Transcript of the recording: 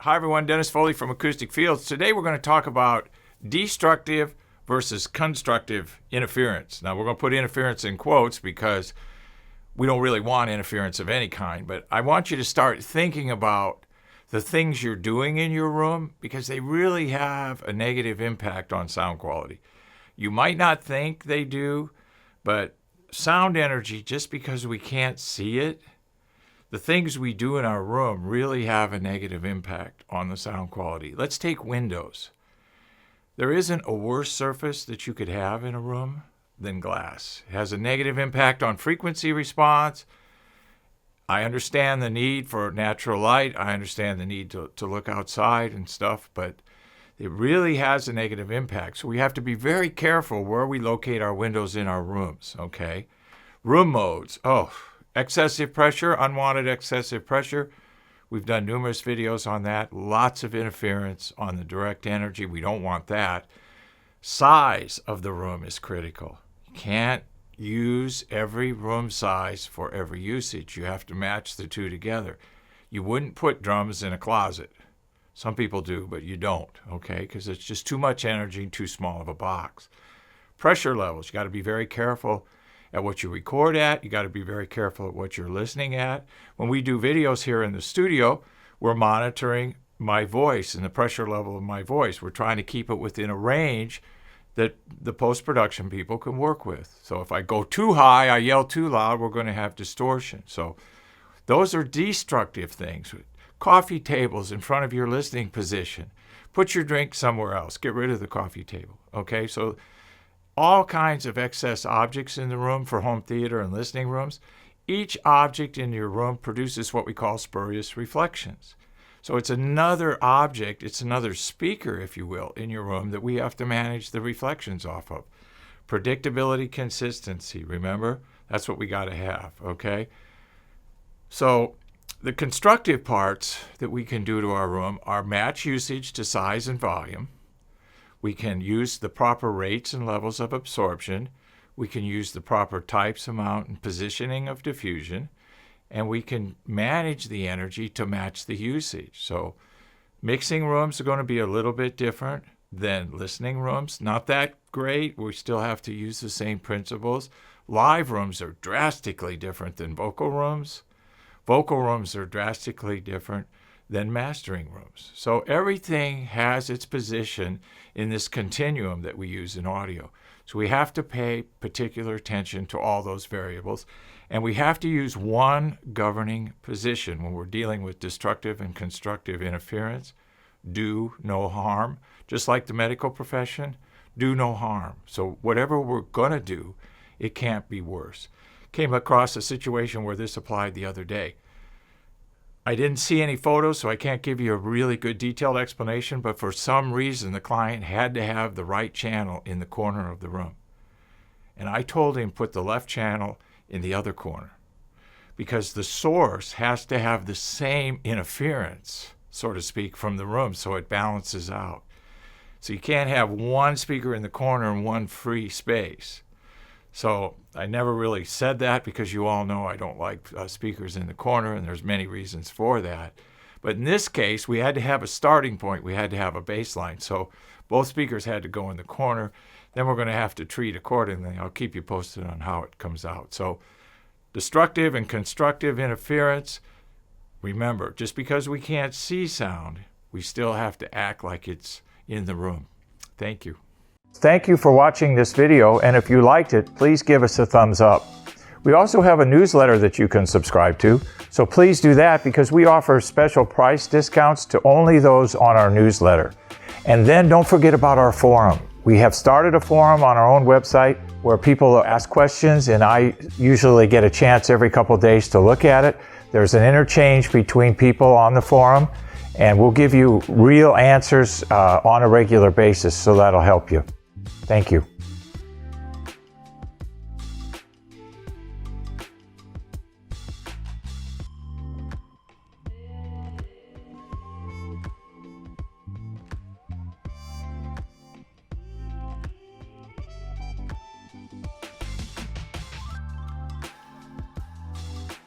Hi everyone, Dennis Foley from Acoustic Fields. Today we're going to talk about destructive versus constructive interference. Now we're going to put interference in quotes because we don't really want interference of any kind, but I want you to start thinking about the things you're doing in your room because they really have a negative impact on sound quality. You might not think they do, but sound energy, just because we can't see it, the things we do in our room really have a negative impact on the sound quality. Let's take windows. There isn't a worse surface that you could have in a room than glass. It has a negative impact on frequency response. I understand the need for natural light. I understand the need to look outside and stuff, but it really has a negative impact. So we have to be very careful where we locate our windows in our rooms, okay? Room modes. Excessive pressure, unwanted excessive pressure. We've done numerous videos on that. Lots of interference on the direct energy. We don't want that. Size of the room is critical. You can't use every room size for every usage. You have to match the two together. You wouldn't put drums in a closet. Some people do, but you don't, okay? Because it's just too much energy, too small of a box. Pressure levels. You got to be very careful at what you record at. You got to be very careful at what you're listening at. When we do videos here in the studio, we're monitoring my voice and the pressure level of my voice. We're trying to keep it within a range that the post-production people can work with. So if I go too high, I yell too loud, we're going to have distortion. So those are destructive things. Coffee tables in front of your listening position. Put your drink somewhere else. Get rid of the coffee table. Okay, so all kinds of excess objects in the room for home theater and listening rooms. Each object in your room produces what we call spurious reflections. So it's another object, it's another speaker, if you will, in your room that we have to manage the reflections off of. Predictability, consistency, remember? That's what we got to have, okay? So the constructive parts that we can do to our room are match usage to size and volume. We can use the proper rates and levels of absorption. We can use the proper types, amount, and positioning of diffusion. And we can manage the energy to match the usage. So mixing rooms are going to be a little bit different than listening rooms. Not that great. We still have to use the same principles. Live rooms are drastically different than vocal rooms. Vocal rooms are drastically different than mastering rooms. So everything has its position in this continuum that we use in audio. So we have to pay particular attention to all those variables, and we have to use one governing position when we're dealing with destructive and constructive interference. Do no harm. Just like the medical profession, do no harm. So whatever we're going to do, it can't be worse. Came across a situation where this applied the other day. I didn't see any photos, so I can't give you a really good detailed explanation, but for some reason, the client had to have the right channel in the corner of the room. And I told him put the left channel in the other corner because the source has to have the same interference, so to speak, from the room so it balances out. So you can't have one speaker in the corner and one free space. So I never really said that because you all know I don't like speakers in the corner, and there's many reasons for that. But in this case, we had to have a starting point. We had to have a baseline. So both speakers had to go in the corner. Then we're going to have to treat accordingly. I'll keep you posted on how it comes out. So destructive and constructive interference, remember, just because we can't see sound, we still have to act like it's in the room. Thank you. Thank you for watching this video, and if you liked it, please give us a thumbs up. We also have a newsletter that you can subscribe to, so please do that because we offer special price discounts to only those on our newsletter. And then don't forget about our forum. We have started a forum on our own website where people ask questions, and I usually get a chance every couple of days to look at it. There's an interchange between people on the forum, and we'll give you real answers on a regular basis, so that'll help you. Thank you.